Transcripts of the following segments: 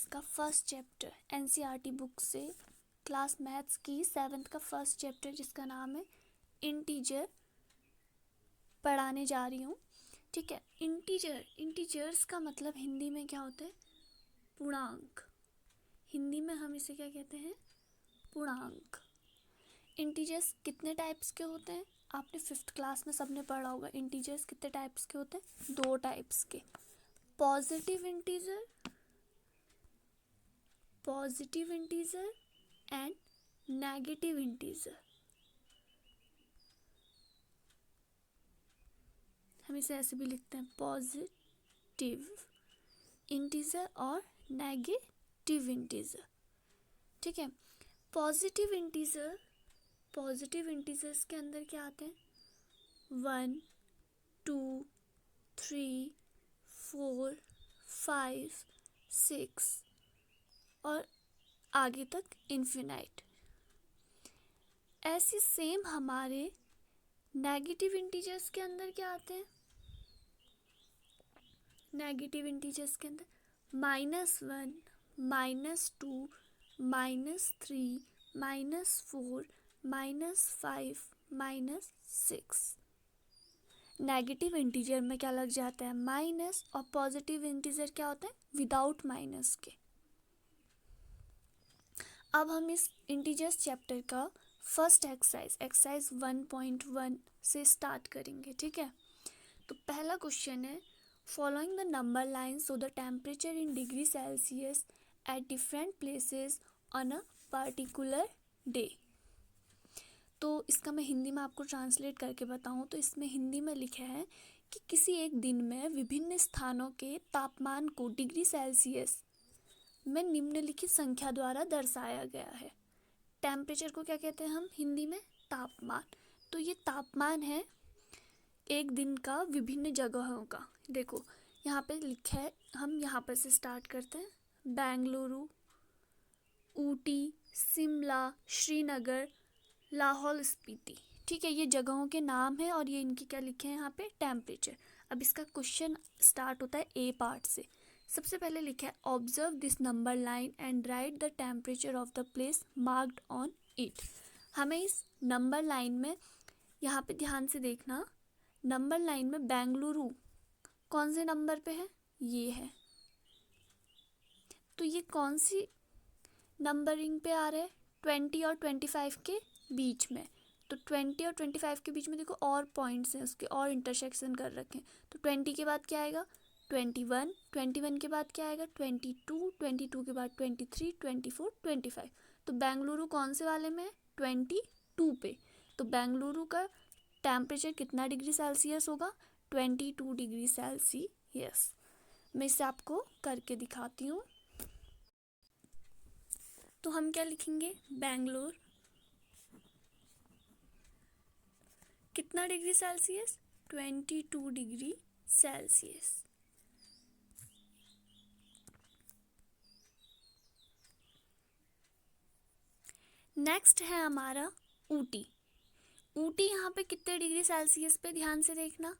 का first chapter NCERT book से class maths की 7th का फर्स्ट चैप्टर जिसका नाम है इंटीजर पढ़ाने जा रही हूँ। ठीक है, इंटीजर्स का मतलब हिंदी में क्या होता है? पूर्णांक। हिंदी में हम इसे क्या कहते हैं? पूर्णांक। इंटीजर्स कितने टाइप्स के होते हैं? आपने 5th क्लास में सबने पढ़ा होगा। इंटीजर्स कितने टाइप्स के होते हैं? 2 टाइप्स के, positive integer and negative integer. हम इसे ऐसे भी लिखते हैं, पॉजिटिव इंटीजर और नेगेटिव इंटीजर। ठीक है, पॉजिटिव इंटीजर्स के अंदर क्या आते हैं? 1, 2, 3, 4, 5, 6 और आगे तक इन्फिनाइट। ऐसे सेम हमारे नेगेटिव इंटीजर्स के अंदर क्या आते हैं? नेगेटिव इंटीजर्स के अंदर -1, -2, -3, -4, -5, -6। नेगेटिव इंटीजर में क्या लग जाता है? माइनस। और पॉजिटिव इंटीजर क्या होता है? विदाउट माइनस के। अब हम इस इंटीजर्स चैप्टर का फर्स्ट एक्सरसाइज 1.1 से स्टार्ट करेंगे। ठीक है, तो पहला क्वेश्चन है, following the number line so the temperature in degree Celsius at different places on a particular day. तो इसका मैं हिंदी में आपको ट्रांसलेट करके बताऊं तो इसमें हिंदी में लिखा है कि किसी एक दिन में विभिन्न स्थानों के तापमान को डिग्री सेल्सियस में निम्नलिखित संख्या द्वारा दर्शाया गया है। टेम्परेचर को क्या कहते हैं हम हिंदी में? तापमान। तो ये तापमान है एक दिन का विभिन्न जगहों का। देखो यहाँ पे लिखा है, हम यहाँ पर से स्टार्ट करते हैं। बेंगलुरु, ऊटी, शिमला, श्रीनगर, लाहौल स्पीति। ठीक है, ये जगहों के नाम है और ये इनके क्या लिखे हैं यहाँ पे? टेम्परेचर। अब इसका क्वेश्चन स्टार्ट होता है ए पार्ट से। सबसे पहले लिखा है, observe this number line and right the temperature of the place marked on it. हमें इस नंबर लाइन में यहाँ पे ध्यान से देखना, नंबर लाइन में बेंगलुरु कौन से नंबर पे है? ये है। तो ये कौन सी नंबरिंग पे आ रहा है? 20 और 25 के बीच में। तो 20 और 25 के बीच में देखो और पॉइंट्स हैं उसके, और इंटरसेक्शन कर रखे हैं। तो 20 के बाद क्या आएगा? 21, 21 के बाद क्या आएगा? 22, 22 के बाद 23, 24, 25। तो बेंगलुरु कौन से वाले में है? 22 पे। तो बेंगलुरु का टेम्परेचर कितना डिग्री सेल्सियस होगा? 22 डिग्री सेल्सियस। मैं इसे आपको करके दिखाती हूँ। तो हम क्या लिखेंगे? बेंगलोर कितना degree Celsius? 22 degree Celsius. Next है हमारा ऊटी। ऊटी यहाँ पे कितने डिग्री सेल्सियस पे? ध्यान से देखना,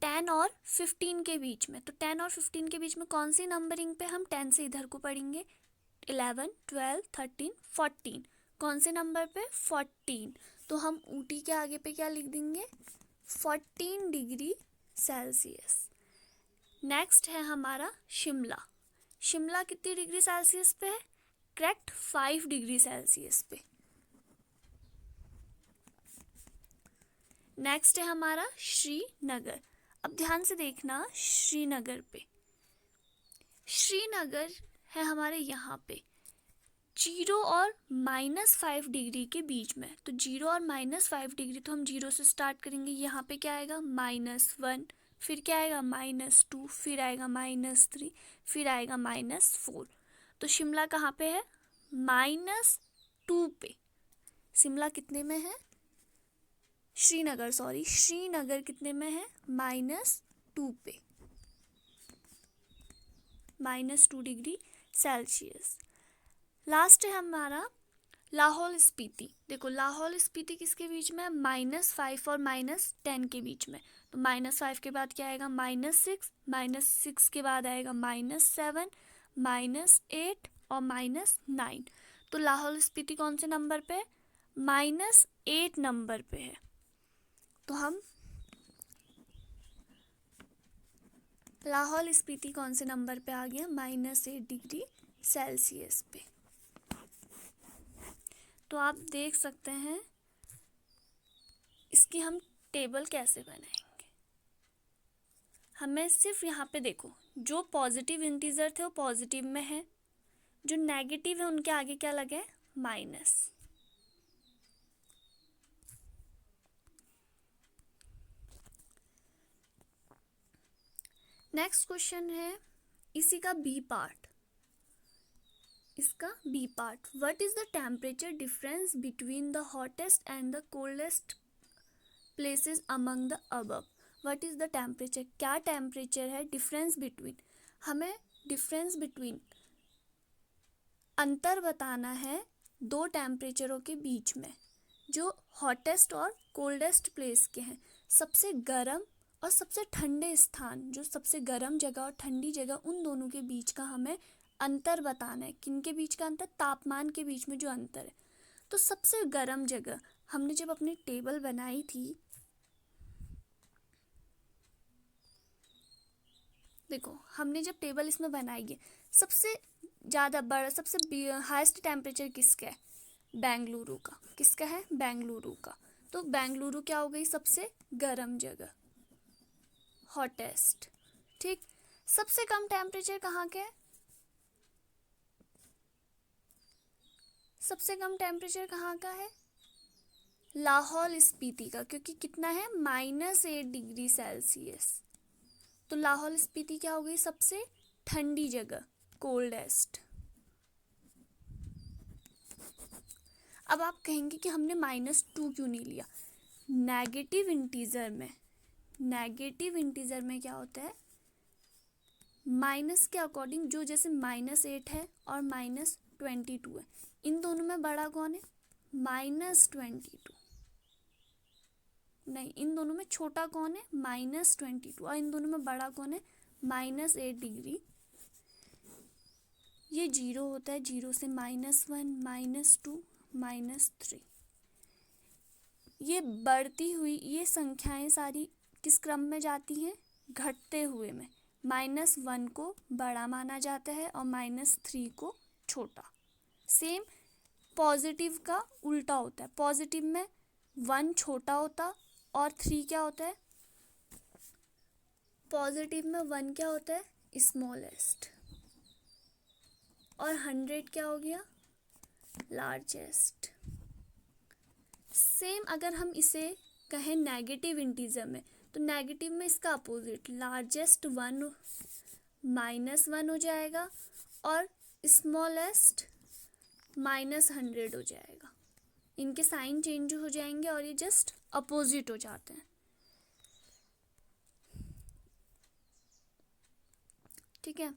10 और 15 के बीच में। तो 10 और 15 के बीच में कौन सी नंबरिंग पे? हम 10 से इधर को पढ़ेंगे, 11, 12, 13, 14। कौन से नंबर पे? 14। तो हम ऊटी के आगे पे क्या लिख देंगे? 14 डिग्री सेल्सियस। नेक्स्ट है हमारा शिमला। शिमला कितनी डिग्री सेल्सियस पे है? करेक्ट, 5 डिग्री सेल्सियस पे। नेक्स्ट है हमारा श्रीनगर। अब ध्यान से देखना, श्रीनगर पे, श्रीनगर है हमारे यहाँ पे 0 और -5 डिग्री के बीच में। तो 0 और -5 डिग्री, तो हम 0 से स्टार्ट करेंगे। यहाँ पे क्या आएगा? -1, फिर क्या आएगा? -2, फिर आएगा -3, फिर आएगा -4। तो शिमला कहाँ पे है? -2 पे। शिमला कितने में है? श्रीनगर कितने में है? -2 पे, -2 डिग्री सेल्सियस। लास्ट है हमारा लाहौल स्पीति, देखो लाहौल स्पीति किसके बीच में है, -5 और -10 के बीच में। तो -5 के बाद क्या आएगा, -6, -6 के बाद आएगा -7, -8 और -9। तो लाहौल स्पीति कौन से नंबर पे, -8 नंबर पे है। तो हम लाहौल स्पीति कौन से नंबर पे आ गया, -8 डिग्री सेल्सियस पे। तो आप देख सकते हैं इसकी हम टेबल कैसे बनाएंगे। हमें सिर्फ यहाँ पे देखो, जो पॉजिटिव इंटीजर थे वो पॉजिटिव में है, जो नेगेटिव है उनके आगे क्या लगे है, माइनस। नेक्स्ट क्वेश्चन है इसी का बी पार्ट, इसका B part, what is the temperature difference between the hottest and the coldest places among the above. What is the temperature, क्या टेम्परेचर है, डिफरेंस बिटवीन, हमें डिफरेंस बिटवीन अंतर बताना है दो टेम्परेचरों के बीच में, जो हॉटेस्ट और कोल्डेस्ट प्लेस के हैं। सबसे गर्म और सबसे ठंडे स्थान, जो सबसे गर्म जगह और ठंडी जगह, उन दोनों के बीच का हमें अंतर बताना है। किनके बीच का अंतर, तापमान के बीच में जो अंतर है। तो सबसे गर्म जगह, हमने जब अपनी टेबल बनाई थी, देखो हमने जब टेबल इसमें बनाई है, सबसे ज़्यादा बड़ा, सबसे हाईएस्ट टेम्परेचर किसका है, बेंगलुरु का। किसका है, बेंगलुरु का। तो बेंगलुरु क्या हो गई, सबसे गर्म जगह, हॉटेस्ट। ठीक, सबसे कम टेम्परेचर कहाँ के है, सबसे कम टेम्परेचर कहाँ का है, लाहौल स्पीति का, क्योंकि कितना है, -8 डिग्री सेल्सियस। तो लाहौल स्पीति क्या हो गई, सबसे ठंडी जगह, कोल्डेस्ट। अब आप कहेंगे कि हमने -2 क्यों नहीं लिया। नेगेटिव इंटीजर में क्या होता है, माइनस के अकॉर्डिंग, जो जैसे -8 है और -22 है, इन दोनों में बड़ा कौन है, -22। नहीं, इन दोनों में छोटा कौन है, -22, और इन दोनों में बड़ा कौन है, -8 डिग्री। ये 0 होता है, 0 से -1, -2, -3। ये बढ़ती हुई ये संख्याएं सारी किस क्रम में जाती हैं, घटते हुए में। -1 को बड़ा माना जाता है और -3 को छोटा। सेम पॉजिटिव का उल्टा होता है, पॉजिटिव में 1 छोटा होता और 3 क्या होता है, पॉजिटिव में 1 क्या होता है, स्मॉलेस्ट, और 100 क्या हो गया, लार्जेस्ट। सेम अगर हम इसे कहें नेगेटिव इंटीजर में, तो नेगेटिव में इसका अपोजिट, लार्जेस्ट 1 -1 हो जाएगा और स्मॉलेस्ट -100 हो जाएगा। इनके साइन चेंज हो जाएंगे और ये जस्ट अपोजिट हो जाते हैं। ठीक है,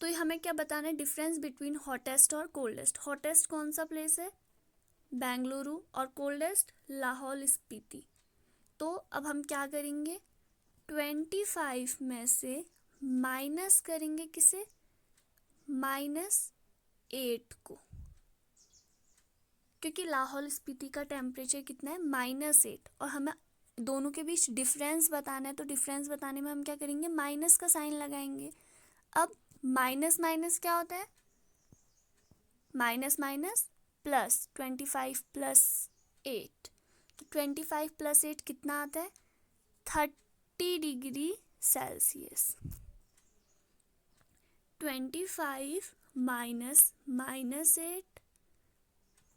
तो ये हमें क्या बताना है, डिफरेंस बिटवीन हॉटेस्ट और कोल्डेस्ट। हॉटेस्ट कौन सा प्लेस है, बेंगलुरु, और कोल्डेस्ट लाहौल स्पीति। तो अब हम क्या करेंगे, 25 में से माइनस करेंगे किसे, -8 को, क्योंकि लाहौल स्पीति का टेम्परेचर कितना है, -8, और हमें दोनों के बीच डिफरेंस बताना है। तो डिफरेंस बताने में हम क्या करेंगे, माइनस का साइन लगाएंगे। अब माइनस माइनस क्या होता है, माइनस माइनस प्लस, 25 + 8, तो 25 + 8 कितना आता है, 30 degree Celsius. 25 minus -8,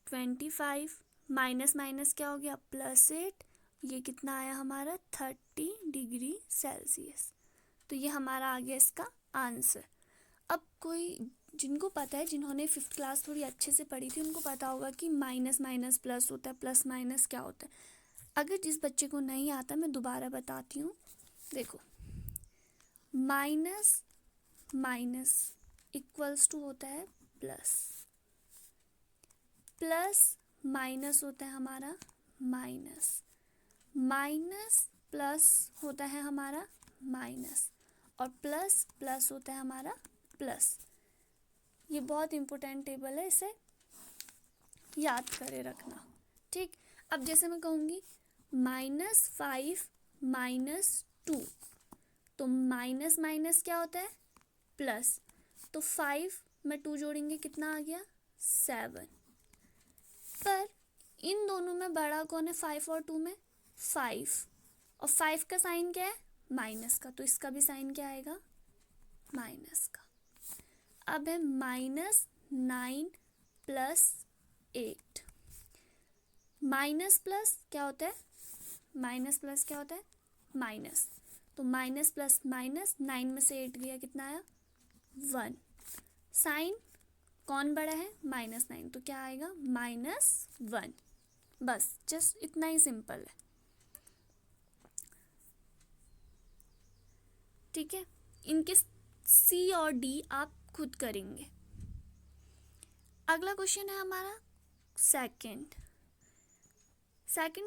25 minus minus क्या हो गया, +8, ये कितना आया हमारा, 30 डिग्री सेल्सियस। तो ये हमारा आ गया इसका आंसर। अब कोई जिनको पता है, जिन्होंने 5th क्लास थोड़ी अच्छे से पढ़ी थी, उनको पता होगा कि माइनस माइनस प्लस होता है, प्लस माइनस क्या होता है। अगर जिस बच्चे को नहीं आता, मैं दोबारा बताती हूँ। देखो, माइनस माइनस इक्वल्स टू होता है प्लस, प्लस माइनस होता है हमारा माइनस, माइनस प्लस होता है हमारा माइनस, और प्लस प्लस होता है हमारा प्लस। ये बहुत इंपॉर्टेंट टेबल है, इसे याद करे रखना। ठीक, अब जैसे मैं कहूँगी -5 -2, तो माइनस माइनस क्या होता है प्लस, तो 5 में 2 जोड़ेंगे कितना आ गया 7। पर इन दोनों में बड़ा कौन है 5 और 2 में 5, और 5 का साइन क्या है माइनस का, तो इसका भी साइन क्या आएगा माइनस का। अब है -9 + 8, माइनस प्लस क्या होता है माइनस प्लस क्या होता है माइनस, तो माइनस प्लस माइनस, 9 में से 8 गया कितना आया 1, साइन कौन बड़ा है -9, तो क्या आएगा -1। बस जस्ट इतना ही सिंपल है। ठीक है, इनके सी और डी आप खुद करेंगे। अगला क्वेश्चन है हमारा सेकंड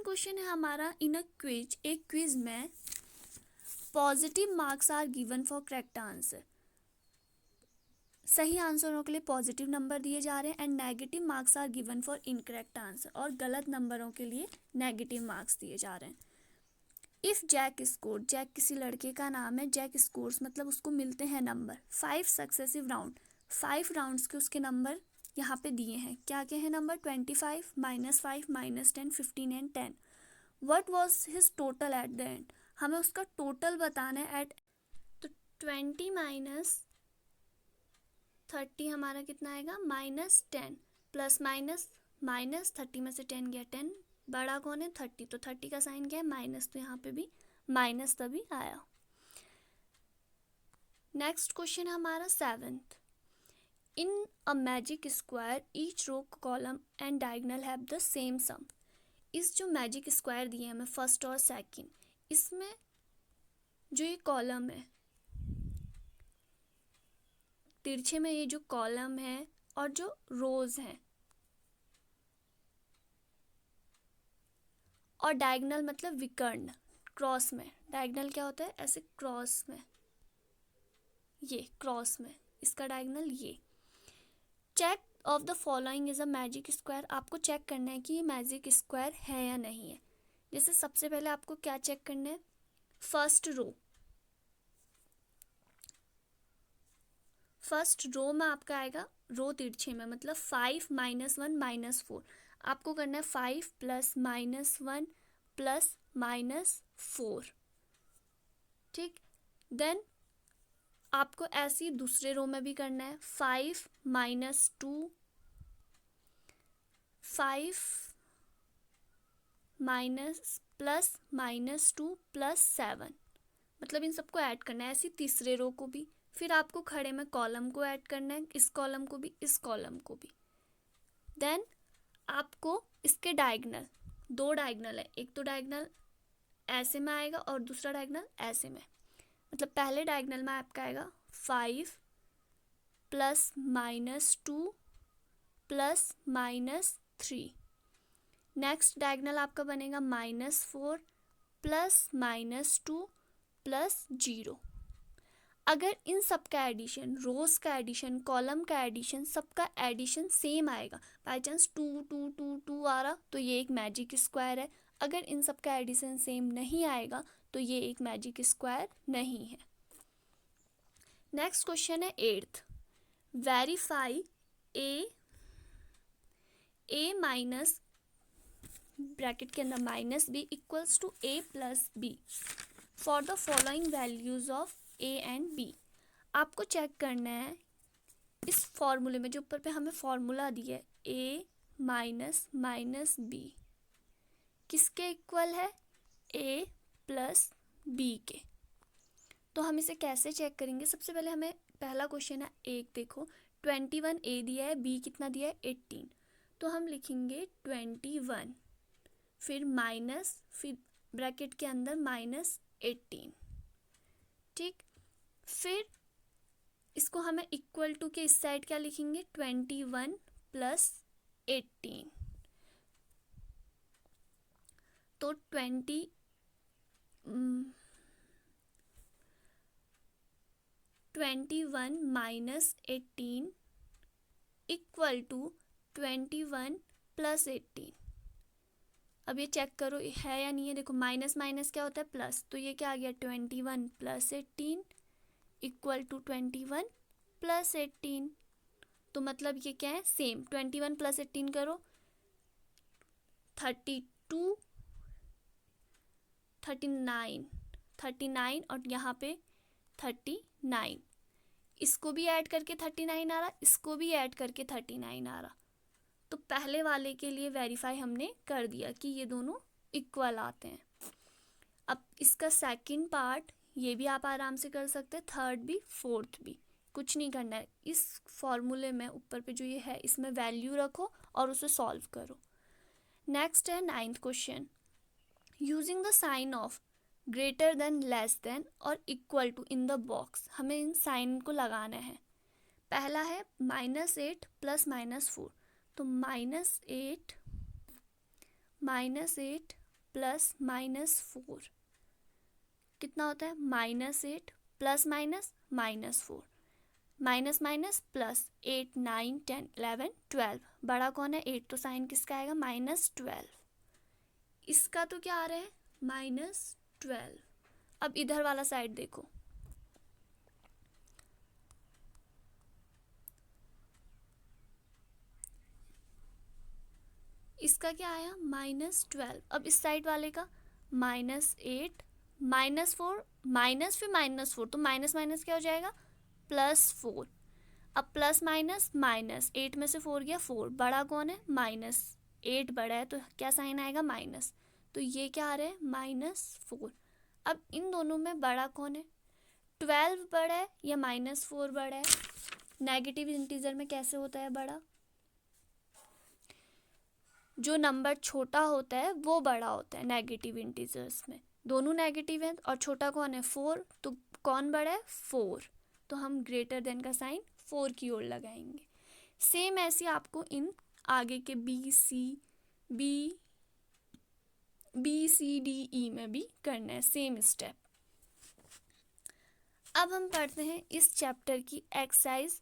क्वेश्चन है हमारा, इन अ क्विज, एक क्विज में positive marks are given for correct answer, सही आंसरों के लिए पॉजिटिव नंबर दिए जा रहे हैं, and negative marks are given for incorrect answer, और गलत नंबरों के लिए नेगेटिव मार्क्स दिए जा रहे हैं। इफ जैक स्कोर, जैक किसी लड़के का नाम है, जैक स्कोर्स मतलब उसको मिलते हैं नंबर 5 सक्सेसिव राउंड, 5 राउंड्स के उसके नंबर यहाँ पे दिए हैं, क्या क्या है number 25 -5 -10 15 and 10। What was his total at the end, हमें उसका टोटल बताना है एट, तो 20 - 30 हमारा कितना आएगा -10, प्लस माइनस माइनस 30 में से 10 गया 10, बड़ा कौन है 30, तो 30 का साइन क्या है माइनस, तो यहाँ पे भी माइनस तभी आया। नेक्स्ट क्वेश्चन है हमारा 7th, in a magic square each row column and diagonal have the same sum. इस जो मैजिक स्क्वायर दिए हमें फर्स्ट और सेकंड, इसमें जो ये कॉलम है तिरछे में, ये जो कॉलम है और जो रोज हैं, और डायगोनल मतलब विकर्ण क्रॉस में, डायगोनल क्या होता है ऐसे क्रॉस में, ये क्रॉस में इसका डायगोनल ये। Check of the following is a magic square, आपको चेक करना है कि ये मैजिक स्क्वायर है या नहीं है। जैसे सबसे पहले आपको क्या चेक करना है, फर्स्ट रो में आपका आएगा रो तिरछे में, मतलब 5 -1 -4, आपको करना है 5 + -1 + -4। ठीक, देन आपको ऐसे ही दूसरे रो में भी करना है 5 -2 5 -2 + 7, मतलब इन सबको ऐड करना है। ऐसे तीसरे रो को भी, फिर आपको खड़े में कॉलम को ऐड करना है, इस कॉलम को भी इस कॉलम को भी। देन आपको इसके डायगोनल, 2 डायगोनल है, एक तो डायगोनल ऐसे में आएगा और दूसरा डायगोनल ऐसे में, मतलब पहले डायगोनल में आपका आएगा 5 + -2 + -3, नेक्स्ट डायगोनल आपका बनेगा -4 + -2 + 0। अगर इन सब का एडिशन, रोज का एडिशन, कॉलम का एडिशन, सबका एडिशन सेम आएगा, बाई चांस 2 2 2 2 आ रहा, तो ये एक मैजिक स्क्वायर है। अगर इन सब का एडिशन सेम नहीं आएगा तो ये एक मैजिक स्क्वायर नहीं है। नेक्स्ट क्वेश्चन है 8th, verify a minus bracket के अंदर -b equals to a + b for the following values of a and b। आपको चेक करना है इस फॉर्मूले में, जो ऊपर पे हमें फॉर्मूला दिया है a - -b किसके इक्वल है a + b के। तो हम इसे कैसे चेक करेंगे, सबसे पहले हमें पहला क्वेश्चन है एक देखो 21 a दिया है, b कितना दिया है 18, तो हम लिखेंगे 21 फिर माइनस, फिर ब्रैकेट के अंदर -18। ठीक, फिर इसको हमें इक्वल टू के इस साइड क्या लिखेंगे 21 + 18। तो 21 माइनस 18 इक्वल टू 21 प्लस 18। अब ये चेक करो है या नहीं है। देखो माइनस माइनस क्या होता है, प्लस। तो ये क्या आ गया, 21 प्लस 18 इक्वल टू 21 प्लस 18। तो मतलब ये क्या है, सेम। 21 प्लस 18 करो, 32, 39 और यहाँ पे 39। इसको भी ऐड करके 39 आ रहा, इसको भी ऐड करके 39 आ रहा। तो पहले वाले के लिए वेरीफाई हमने कर दिया कि ये दोनों इक्वल आते हैं। अब इसका सेकंड पार्ट ये भी आप आराम से कर सकते हैं, थर्ड भी फोर्थ भी। कुछ नहीं करना है, इस फॉर्मूले में ऊपर पे जो ये है इसमें वैल्यू रखो और उसे सॉल्व करो। नेक्स्ट है 9th question. Using the sign of greater than, less than और equal to in the box, हमें इन साइन को लगाना है। पहला है -8 प्लस -4। तो -8 प्लस -4 कितना होता है, -8 प्लस -4, माइनस माइनस प्लस, 8 9 10 11 12। बड़ा कौन है, 8, तो साइन किसका आएगा, -12। इसका तो क्या आ रहा है, -12। अब इधर वाला साइड देखो, इसका क्या आया, -12। अब इस साइड वाले का -8 -4 माइनस, फिर -4, तो माइनस माइनस क्या हो जाएगा, +4। अब प्लस माइनस माइनस, 8 में से 4 गया 4। बड़ा कौन है, -8 बड़ा है, तो क्या साइन आएगा, माइनस। तो ये क्या आ रहा है, -4। अब इन दोनों में बड़ा कौन है, 12 बड़ा है या -4 बड़ा है। नेगेटिव इंटीजर में कैसे होता है बड़ा, जो नंबर छोटा होता है वो बड़ा होता है। नेगेटिव इंटीजर्स में दोनों नेगेटिव हैं और छोटा कौन है, 4। तो कौन बड़ा है, 4। तो हम ग्रेटर देन का साइन 4 की ओर लगाएंगे। सेम ऐसे आपको इन आगे के बी सी डी ई में भी करना है, सेम स्टेप। अब हम पढ़ते हैं इस चैप्टर की एक्सरसाइज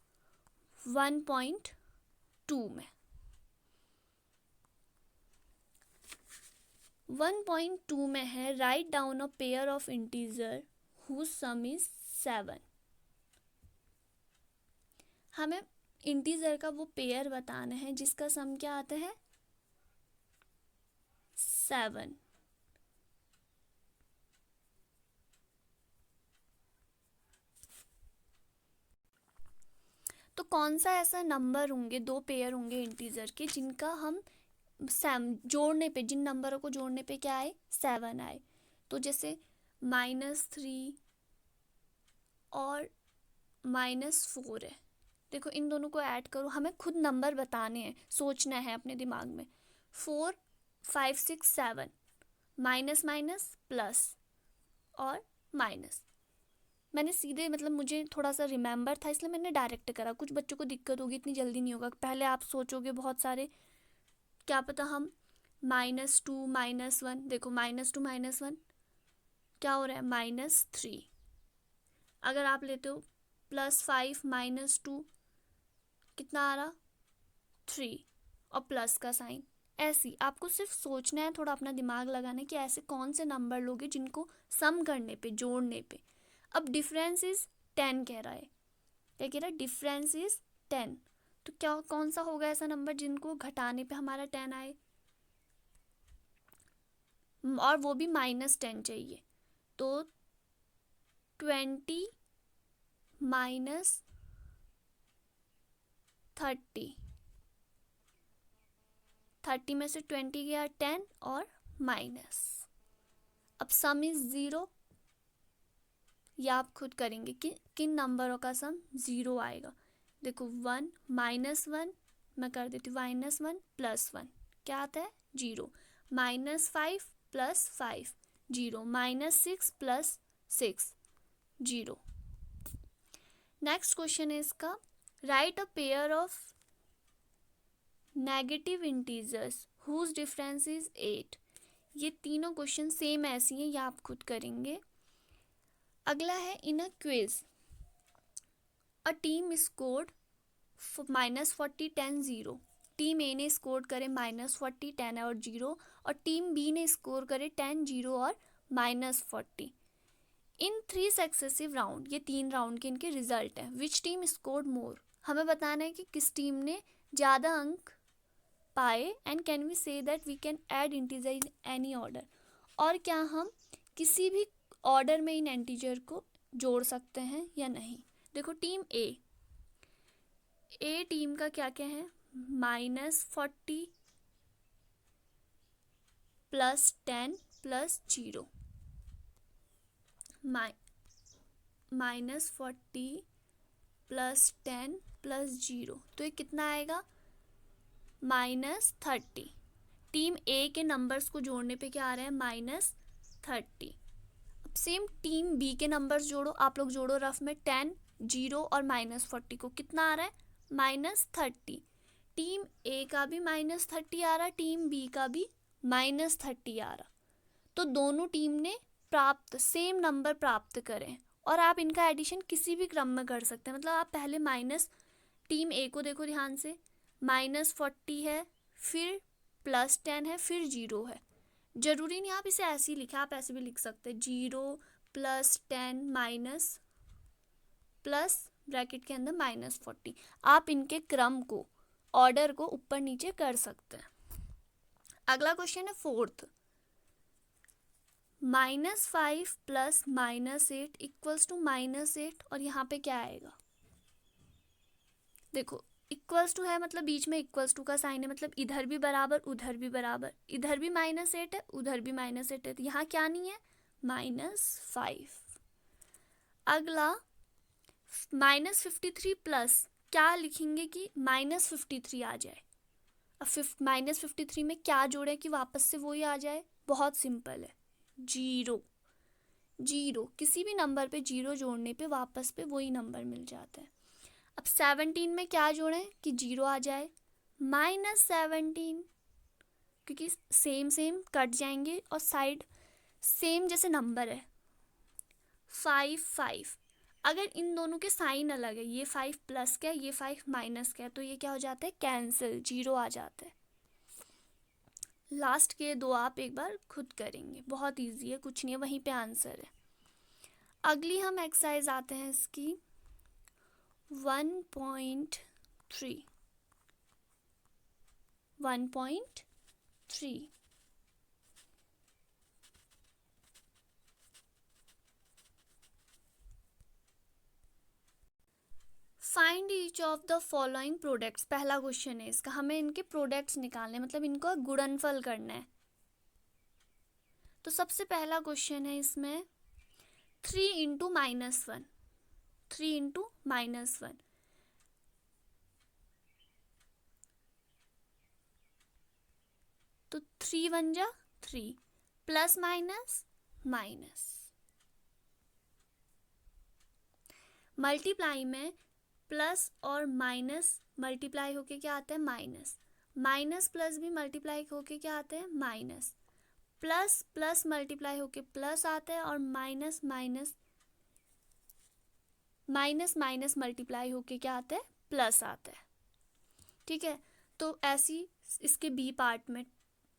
1.2 में। 1.2 में है, write down a pair of integer whose sum is 7। हमें इंटीजर का वो पेयर बताना है जिसका सम क्या आता है, 7। तो कौन सा ऐसा नंबर होंगे, दो पेयर होंगे इंटीजर के जिनका हम जोड़ने पे, जिन नंबरों को जोड़ने पे क्या आए, 7 आए। तो जैसे -3 और -4 है। देखो इन दोनों को ऐड करो, हमें खुद नंबर बताने हैं, सोचना है अपने दिमाग में। 4 5 6 7, माइनस माइनस प्लस और माइनस। मैंने सीधे, मतलब मुझे थोड़ा सा रिमेंबर था इसलिए मैंने डायरेक्ट करा। कुछ बच्चों को दिक्कत होगी, इतनी जल्दी नहीं होगा। पहले आप सोचोगे बहुत सारे, क्या पता हम -2 -1, देखो -2 -1 क्या हो रहा है, -3। अगर आप लेते हो +5 -2 कितना आ रहा, 3 और प्लस का साइन। ऐसी आपको सिर्फ सोचना है, थोड़ा अपना दिमाग लगाना है कि ऐसे कौन से नंबर लोगे जिनको सम करने पे, जोड़ने पे। अब डिफरेंस इज 10 कह रहा है, क्या कह रहा है, डिफरेंस इज 10। तो क्या कौन सा होगा ऐसा नंबर जिनको घटाने पे हमारा 10 आए, और वो भी -10 चाहिए। तो 20 -30, 30 में से 20 गया 10 और माइनस। अब सम इज 0, या आप खुद करेंगे कि किन नंबरों का सम 0 आएगा। देखो 1 -1, मैं कर देती हूँ -1 +1 क्या आता है, 0। -5 + 5 0, -6 + 6 0। नेक्स्ट क्वेश्चन है इसका, write a pair of negative integers whose difference is 8। ये तीनों क्वेश्चन सेम ऐसी हैं, ये आप खुद करेंगे। अगला है in a quiz a team scored -40 10 0। Team A ने स्कोर करे -40 10 और 0 और टीम बी ने स्कोर करे 10 0 और -40 इन 3 सक्सेसिव राउंड। ये 3 राउंड के इनके रिजल्ट हैं। विच टीम स्कोर्ड मोर, हमें बताना है कि किस टीम ने ज़्यादा अंक पाए। And can we say that we can add integer in any order, और क्या हम किसी भी ऑर्डर में इन इंटीजर को जोड़ सकते हैं या नहीं। देखो टीम ए टीम का क्या क्या है, -40 +10 +0, -40 +10 +0, तो ये कितना आएगा, -30। टीम ए के नंबर्स को जोड़ने पे क्या आ रहा है, -30। अब सेम टीम बी के नंबर्स जोड़ो, आप लोग जोड़ो रफ में 10 0 और -40 को, कितना आ रहा है, -30। टीम ए का भी -30 आ रहा, टीम बी का भी -30 आ रहा, तो दोनों टीम ने सेम नंबर प्राप्त करें। और आप इनका एडिशन किसी भी क्रम में कर सकते हैं। मतलब आप पहले टीम ए को देखो ध्यान से, -40 है, फिर +10 है, फिर 0 है। जरूरी नहीं आप इसे ऐसे ही लिखें, आप ऐसे भी लिख सकते हैं 0 +10 माइनस प्लस ब्रैकेट के अंदर -40। आप इनके क्रम को, ऑर्डर को ऊपर नीचे कर सकते हैं। अगला क्वेश्चन है 4th, -5 + -8 इक्वल्स टू -8, और यहाँ पे क्या आएगा, देखो इक्वल्स टू है मतलब बीच में इक्वल्स टू का साइन है, मतलब इधर भी बराबर उधर भी बराबर, इधर भी -8 है उधर भी -8 है, तो यहाँ क्या नहीं है, -5। अगला -53 प्लस, क्या लिखेंगे कि -53 आ जाए। अब -53 में क्या जोड़े कि वापस से वही आ जाए, बहुत सिंपल है, 0। किसी भी नंबर पे 0 जोड़ने पे वापस पे वही नंबर मिल जाता है। अब 17 में क्या जोड़ें कि 0 आ जाए, -17, क्योंकि सेम सेम कट जाएंगे और साइड सेम जैसे नंबर है। 5 अगर इन दोनों के साइन अलग है, ये 5 प्लस का है, ये 5 माइनस का है, तो ये क्या हो जाता है, कैंसिल, 0 आ जाता है। लास्ट के 2 आप एक बार खुद करेंगे, बहुत इजी है, कुछ नहीं है, वहीं पे आंसर है। अगली हम एक्सरसाइज आते हैं इसकी 1.3। Find each of the following products, पहला क्वेश्चन है इसका, हमें इनके प्रोडक्ट्स निकालने, मतलब इनको गुणनफल करना है। तो सबसे पहला क्वेश्चन है इसमें 3 × -1, 3 × -1, तो 3 1 जा 3, प्लस माइनस माइनस, मल्टीप्लाई में प्लस और माइनस मल्टीप्लाई होके क्या आता है, माइनस, माइनस प्लस भी मल्टीप्लाई होके क्या आता है, माइनस, प्लस प्लस मल्टीप्लाई होके प्लस आता है, और माइनस माइनस माइनस मल्टीप्लाई होके क्या आता है, प्लस आता है। ठीक है, तो ऐसी इसके बी पार्ट में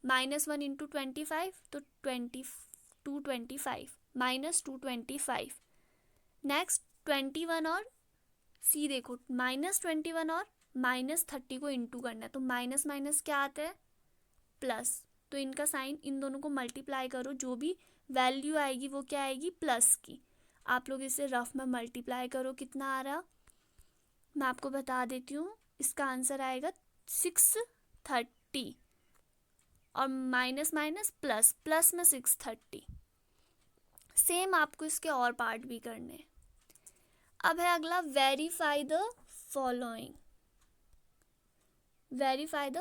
-1 × 25, तो 225, -225। नेक्स्ट 21 और सी देखो, -21 और -30 को इंटू करना है, तो माइनस माइनस क्या आता है, प्लस, तो इनका साइन, इन दोनों को मल्टीप्लाई करो, जो भी वैल्यू आएगी वो क्या आएगी, प्लस की। आप लोग इसे रफ में मल्टीप्लाई करो, कितना आ रहा, मैं आपको बता देती हूँ, इसका आंसर आएगा 630, और माइनस माइनस प्लस, प्लस में 630। सेम आपको इसके और पार्ट भी करने हैं। अब है अगला वेरीफाई द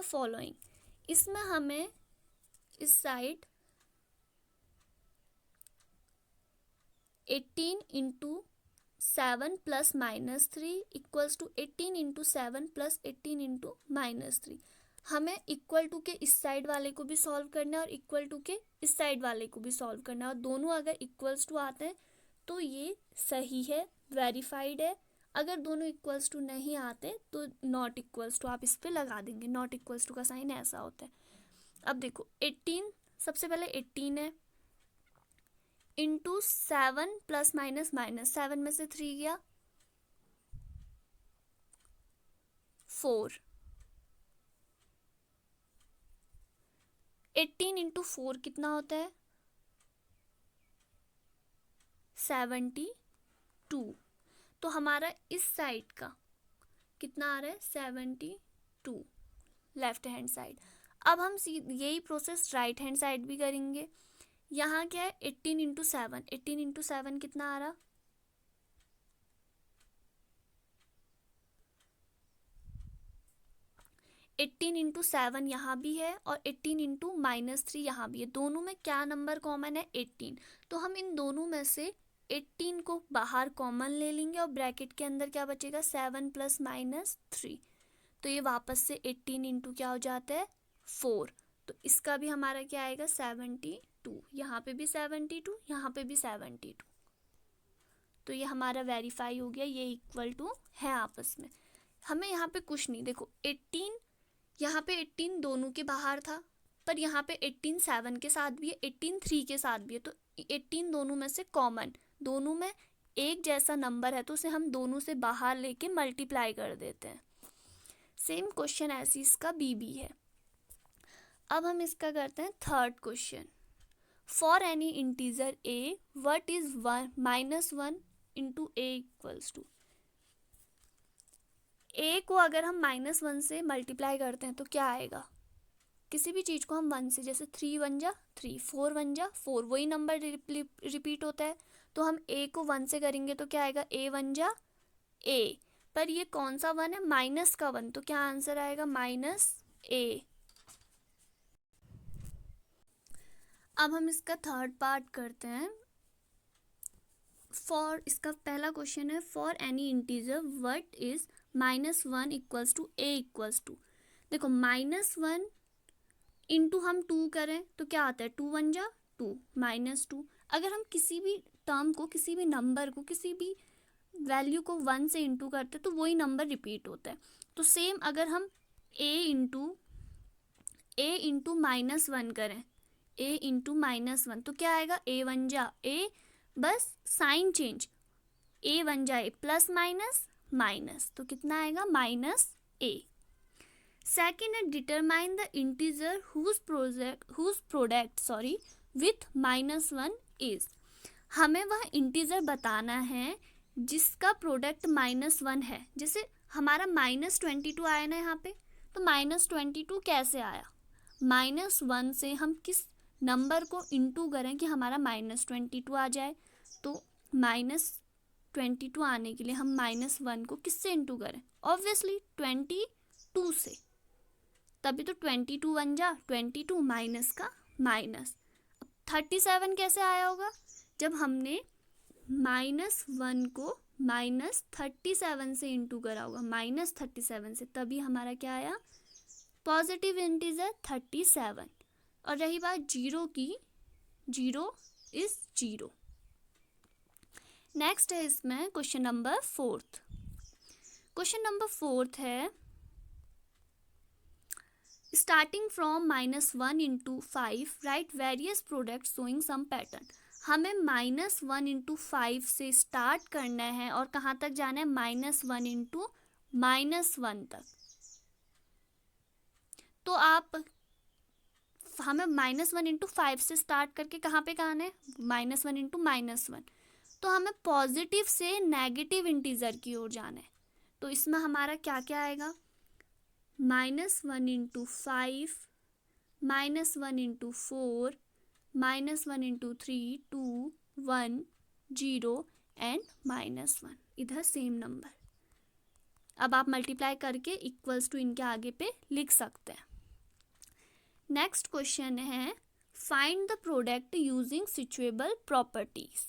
फॉलोइंग। इसमें हमें इस साइड 18 × 7 + -3 इक्वल्स टू 18 × 7 + 18 × -3, हमें इक्वल टू के इस साइड वाले को भी सॉल्व करना है और इक्वल टू के इस साइड वाले को भी सॉल्व करना है, और दोनों अगर इक्वल्स टू आते हैं तो ये सही है, वेरीफाइड है। अगर दोनों इक्वल्स टू नहीं आते तो नॉट इक्वल्स टू आप इस पे लगा देंगे। नॉट इक्वल्स टू का साइन ऐसा होता है। अब देखो 18, सबसे पहले 18 है इंटू 7 प्लस माइनस माइनस, 7 में से 3 गया 4। 18 इंटू 4 कितना होता है 72। तो हमारा इस साइड का कितना आ रहा है 72, लेफ्ट हैंड साइड। अब हम यही प्रोसेस राइट हैंड साइड भी करेंगे। यहाँ क्या है 18 इंटू 7, 18 इंटू 7 कितना आ रहा 18 इंटू 7 यहाँ भी है और 18 इंटू -3 यहाँ भी है। दोनों में क्या नंबर कॉमन है 18, तो हम इन दोनों में से 18 को बाहर कॉमन ले लेंगे और ब्रैकेट के अंदर क्या बचेगा 7 प्लस -3। तो ये वापस से 18 इंटू क्या हो जाता है 4। तो इसका भी हमारा क्या आएगा 72, यहाँ पे भी 72, यहाँ पे भी 72। तो ये हमारा वेरीफाई हो गया, ये इक्वल टू है आपस में। हमें यहाँ पे कुछ नहीं, देखो 18, यहाँ पे 18 दोनों के बाहर था, पर यहाँ पे 18 7 के साथ भी है, 18 3 के साथ भी है। तो 18 दोनों में से कॉमन, दोनों में एक जैसा नंबर है तो उसे हम दोनों से बाहर लेके मल्टीप्लाई कर देते हैं। सेम क्वेश्चन ऐसी इसका बी भी है। अब हम इसका करते हैं third question. For any integer a what is -1 into a equals to. A को अगर हम -1 से मल्टीप्लाई करते हैं तो क्या आएगा, किसी भी चीज़ को हम 1 से, जैसे 3 1 जा 3, 4 1 जा 4, वही नंबर रिपीट होता है। तो हम ए को 1 से करेंगे तो क्या आएगा ए 1 जा ए, पर ये कौन सा 1 है माइनस का 1, तो क्या आंसर आएगा -a। अब हम इसका थर्ड पार्ट करते हैं। फॉर, इसका पहला क्वेश्चन है for any integer what is -1 equals to a equals to. देखो -1 इंटू हम 2 करें तो क्या आता है 2 1 जा 2 -2। अगर हम किसी भी टर्म को, किसी भी नंबर को, किसी भी वैल्यू को 1 से इंटू करते तो वही नंबर रिपीट होता है। तो सेम अगर हम ए इंटू -1 करें, ए इंटू -1 तो क्या आएगा ए 1 जा ए, बस साइन चेंज, ए 1 जा ए प्लस माइनस माइनस, तो कितना आएगा -a। सेकेंड है determine the integer whose product with -1 is. हमें वह इंटीजर बताना है जिसका प्रोडक्ट -1 है। जैसे हमारा -22 आया ना यहाँ पे, तो -22 कैसे आया, -1 से हम किस नंबर को इंटू करें कि हमारा -22 आ जाए। तो -22 आने के लिए हम -1 को किससे इंटू करें, ऑब्वियसली 22 से, तभी तो 22 1 जा 22 माइनस का माइनस। 37 कैसे आया होगा, जब हमने -1 को -37 से इंटू करा होगा, -37 से, तभी हमारा क्या आया पॉजिटिव इंटीजर 37। और रही बात जीरो की, 0 इज 0। नेक्स्ट है इसमें क्वेश्चन नंबर 4। क्वेश्चन नंबर 4 है starting from -1 into 5 right various product showing some pattern. हमें -1 इंटू 5 से स्टार्ट करना है और कहाँ तक जाना है -1 इंटू -1 तक। तो आप, हमें -1 इंटू 5 से स्टार्ट करके कहाँ पे आना है -1 इंटू -1, तो हमें पॉजिटिव से नेगेटिव इंटीजर की ओर जाना है। तो इसमें हमारा क्या क्या आएगा -1 इंटू 5, -1 इंटू 4, -1 इंटू 3 2 1 0 एंड -1, इधर सेम नंबर। अब आप मल्टीप्लाई करके इक्वल्स टू इनके आगे पे लिख सकते हैं। नेक्स्ट क्वेश्चन है find the product using suitable properties.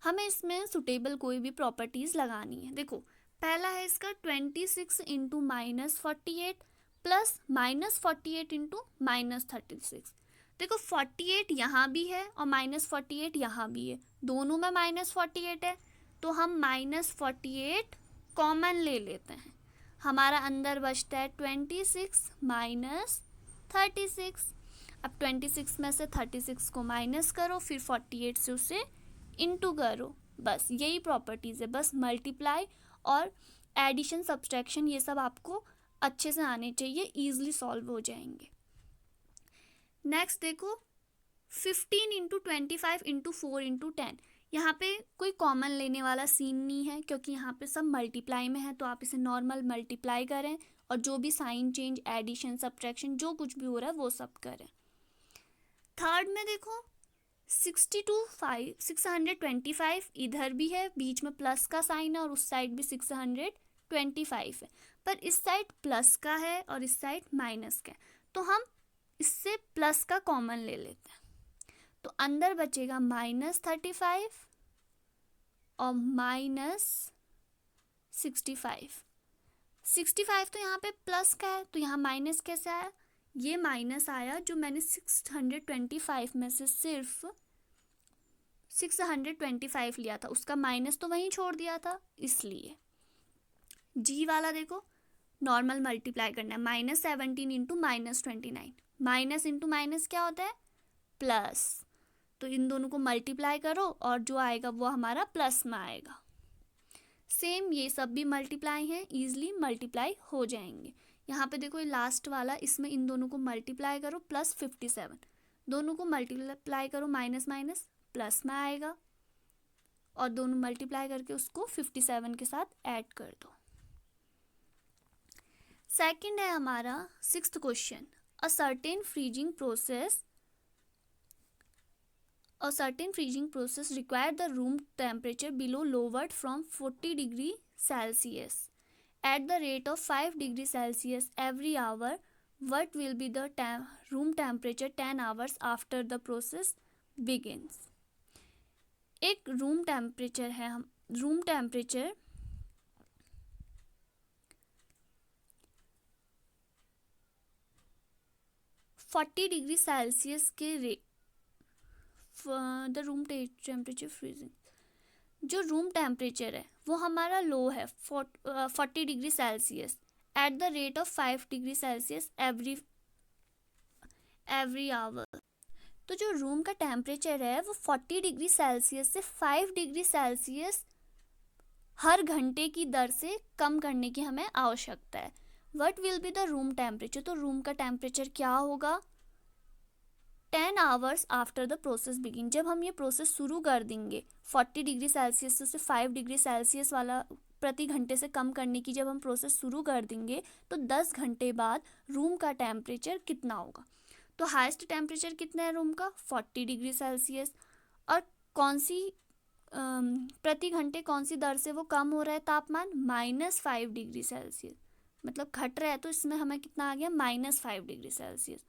हमें इसमें सुटेबल कोई भी प्रॉपर्टीज लगानी है। देखो पहला है इसका 26 इंटू -48 प्लस -48 इंटू -36। देखो 48 यहाँ भी है और -48 यहाँ भी है, दोनों में -48 है, तो हम -48 कॉमन ले लेते हैं। हमारा अंदर बचता है 26 माइनस 36। अब 26 में से 36 को माइनस करो, फिर 48 से उसे इंटू करो। बस यही प्रॉपर्टीज़ है, बस मल्टीप्लाई और एडिशन सब्सट्रैक्शन ये सब आपको अच्छे से आने चाहिए, ईजिली सॉल्व हो जाएंगे। नेक्स्ट देखो 15 इंटू 25 इंटू 4 इंटू 10। यहाँ पे कोई कॉमन लेने वाला सीन नहीं है, क्योंकि यहाँ पे सब मल्टीप्लाई में है, तो आप इसे नॉर्मल मल्टीप्लाई करें और जो भी साइन चेंज, एडिशन, सब्ट्रैक्शन जो कुछ भी हो रहा है वो सब करें। थर्ड में देखो 625 इधर भी है, बीच में प्लस का साइन है और उस साइड भी 625 है, पर इस साइड प्लस का है और इस साइड माइनस का है, तो हम इससे प्लस का कॉमन ले लेते हैं। तो अंदर बचेगा -35 और -65। 65 तो यहाँ पे प्लस का है, तो यहाँ माइनस कैसे आया? ये माइनस आया जो मैंने 625 में से सिर्फ 625 लिया था, उसका माइनस तो वहीं छोड़ दिया था, इसलिए। जी वाला देखो नॉर्मल मल्टीप्लाई करना है, -17 इंटू -29। माइनस इंटू माइनस क्या होता है? प्लस। तो इन दोनों को मल्टीप्लाई करो और जो आएगा वो हमारा प्लस में आएगा। सेम ये सब भी मल्टीप्लाई हैं, ईजिली मल्टीप्लाई हो जाएंगे। यहाँ पे देखो ये लास्ट वाला, इसमें इन दोनों को मल्टीप्लाई करो प्लस 57, दोनों को मल्टीप्लाई करो माइनस माइनस प्लस में आएगा, और दोनों मल्टीप्लाई करके उसको 57 के साथ ऐड कर दो। सेकंड है हमारा 6th question, a certain freezing process require the room temperature below lowered from 40 degree Celsius at the rate of 5 degree Celsius every hour. What will be the room temperature 10 hours after the process begins? एक room temperature है, हम room temperature 40 degree Celsius के the room temperature freezing, जो room temperature है वो हमारा लो है 40 degree Celsius at the rate of 5 degree Celsius every hour. तो जो रूम का टेम्परेचर है वो 40 डिग्री सेल्सियस से 5 डिग्री सेल्सियस हर घंटे की दर से कम करने की हमें आवश्यकता है। What will be the room temperature? तो रूम का टेम्परेचर क्या होगा 10 hours after the process begin. जब हम ये प्रोसेस शुरू कर देंगे 40 डिग्री सेल्सियस से 5 डिग्री सेल्सियस वाला प्रति घंटे से कम करने की जब हम प्रोसेस शुरू कर देंगे, तो 10 घंटे बाद रूम का टेम्परेचर कितना होगा? तो हाईएस्ट टेम्परेचर कितना है रूम का? 40 डिग्री सेल्सियस। और कौन सी प्रति घंटे कौन सी दर से वो कम हो रहा है तापमान? -5 डिग्री सेल्सियस, मतलब घट रहा है, तो इसमें हमें कितना आ गया? -5 डिग्री सेल्सियस।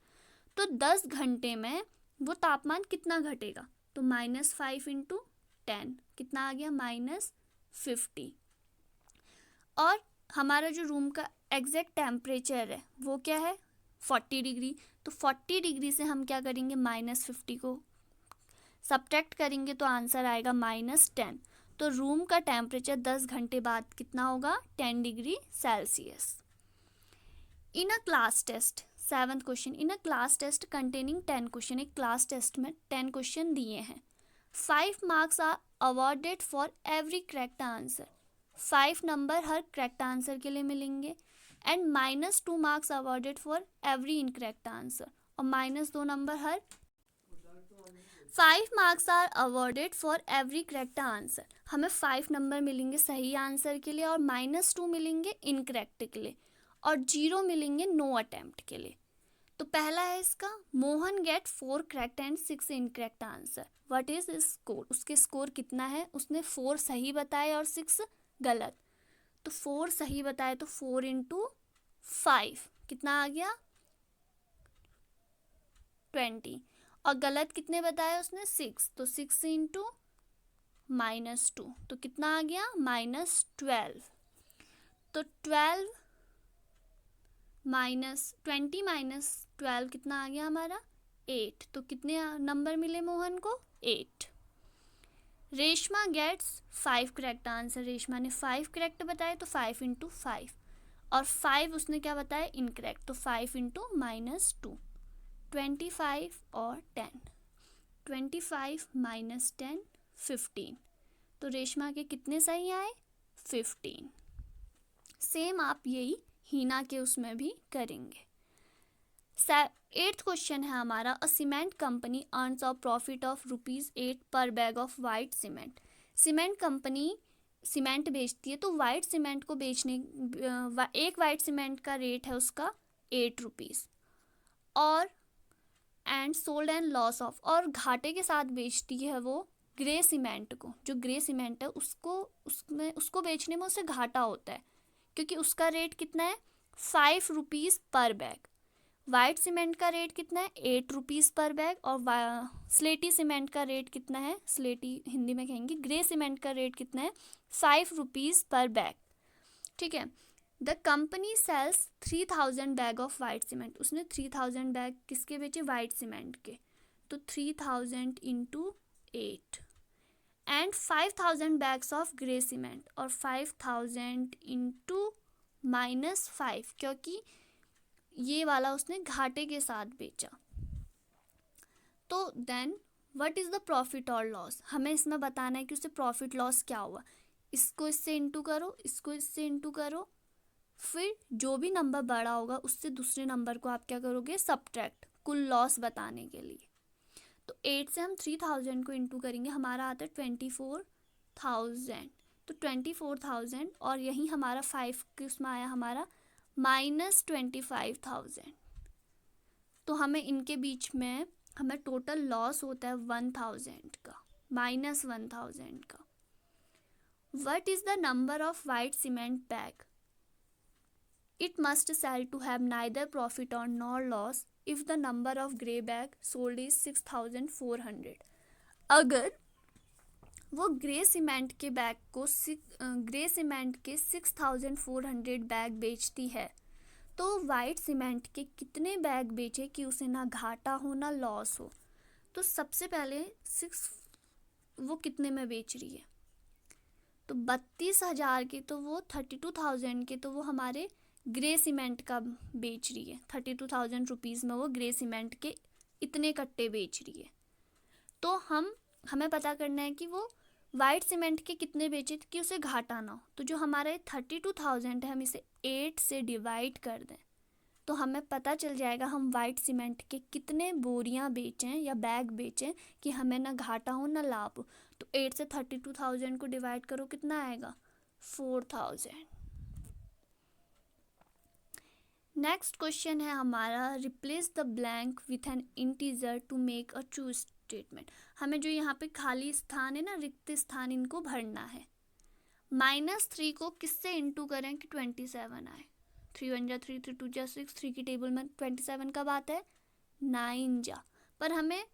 तो 10 घंटे में वो तापमान कितना घटेगा? तो -5 इंटू 10 कितना आ गया? -50। और हमारा जो रूम का एग्जैक्ट टेम्परेचर है वो क्या है? 40 डिग्री। तो 40 डिग्री से हम क्या करेंगे? -50 को सब्ट्रैक्ट करेंगे तो आंसर आएगा -10। तो रूम का टेम्परेचर 10 घंटे बाद कितना होगा? 10 degree Celsius. In a class test 7th question, in a class test containing 10 question, एक क्लास टेस्ट में 10 क्वेश्चन दिए हैं। 5 marks are awarded for every correct answer. 5 number हर करेक्ट आंसर के लिए मिलेंगे, and -2 marks awarded for every incorrect answer, और -2 number हर 5 marks are awarded for every correct answer. हमें 5 नंबर मिलेंगे सही आंसर के लिए और -2 मिलेंगे इनकरेक्ट के लिए और 0 मिलेंगे नो अटेम्प्ट के लिए। तो पहला है इसका, Mohan get 4 correct and 6 incorrect answer. What is score? उसके स्कोर कितना है? उसने 4 सही बताए और 6 गलत। तो 4 सही बताए तो 4 इंटू 5 कितना आ गया? 20। और गलत कितने बताए उसने? 6, तो 6 इंटू -2 तो कितना आ गया? -12। तो 12 -20 - 12 कितना आ गया हमारा 8। तो कितने नंबर मिले मोहन को 8। Reshma gets 5 correct answer. Reshma ने 5 करेक्ट बताए तो 5 × 5 और 5 उसने क्या बताया इनकरेक्ट, तो 5 × -2 25 और 10। 25 - 10 15। तो रेशमा के कितने सही आए 15। सेम आप यही हीना के उसमें भी करेंगे। 8th क्वेश्चन है हमारा, a cement company earns a profit of ₹8 per bag of white cement. Cement company cement बेचती है, तो वाइट सीमेंट को बेचने एक वाइट सीमेंट का रेट है उसका 8 रुपीज़ और and sold and loss of, और घाटे के साथ बेचती है वो ग्रे सीमेंट को। जो ग्रे सीमेंट है उसको बेचने में उसे घाटा होता है क्योंकि उसका रेट कितना है 5 रुपीज़ पर बैग। वाइट सीमेंट का रेट कितना है 8 रुपीज़ पर बैग और स्लेटी सीमेंट का रेट कितना है, स्लेटी हिंदी में कहेंगे, ग्रे सीमेंट का रेट कितना है 5 रुपीज़ पर बैग। ठीक है। The company sells 3000 bag of white cement. उसने 3000 बैग किसके बेचे वाइट सीमेंट के, तो 3000 × 8 and 5000 bags of grey cement और 5000 × -5 क्योंकि ये वाला उसने घाटे के साथ बेचा। तो then what is the profit और लॉस, हमें इसमें बताना है कि उसे प्रॉफिट लॉस क्या हुआ। इसको इससे इंटू करो, इसको इससे इंटू करो, फिर जो भी नंबर बड़ा होगा उससे दूसरे नंबर को आप क्या करोगे सबट्रैक्ट, कुल लॉस बताने के लिए। तो 8 से हम 3000 को इंटू करेंगे, हमारा आता है 24,000। तो 24,000 और यही हमारा 5 किसमें आया हमारा -25,000। तो हमें इनके बीच में हमें टोटल लॉस होता है 1000 का, -1000 का। What is the number of white cement bag it must sell to have neither profit और nor loss if the number of grey bag sold is 6400। अगर वो ग्रे सीमेंट के बैग को ग्रे सीमेंट के 6400 बैग बेचती है तो white cement के कितने बैग बेचे कि उसे ना घाटा हो ना लॉस हो। तो सबसे पहले वो कितने में बेच रही है, तो 32,000 के, तो वो 32,000 के, तो वो हमारे ग्रे सीमेंट का बेच रही है। 32,000 रुपीज़ में वो ग्रे सीमेंट के इतने कट्टे बेच रही है। तो हमें पता करना है कि वो वाइट सीमेंट के कितने बेचे कि उसे घाटा ना हो। तो जो हमारे 32,000 है हम इसे 8 से डिवाइड कर दें तो हमें पता चल जाएगा हम वाइट सीमेंट के कितने बोरियां बेचें या बैग बेचें कि हमें ना घाटा हो ना लाभ हो। तो 8 से 32,000 को डिवाइड करो कितना आएगा 4,000। नेक्स्ट क्वेश्चन है हमारा, replace the blank with an integer to make a true statement. हमें जो यहाँ पे खाली स्थान है ना, रिक्त स्थान, इनको भरना है। -3 को किससे इंटू करें कि 27 आए। 3 1 जा 3, 3 2 जा 6, 3 की टेबल में 27 कब आता है 9 जा। पर हमें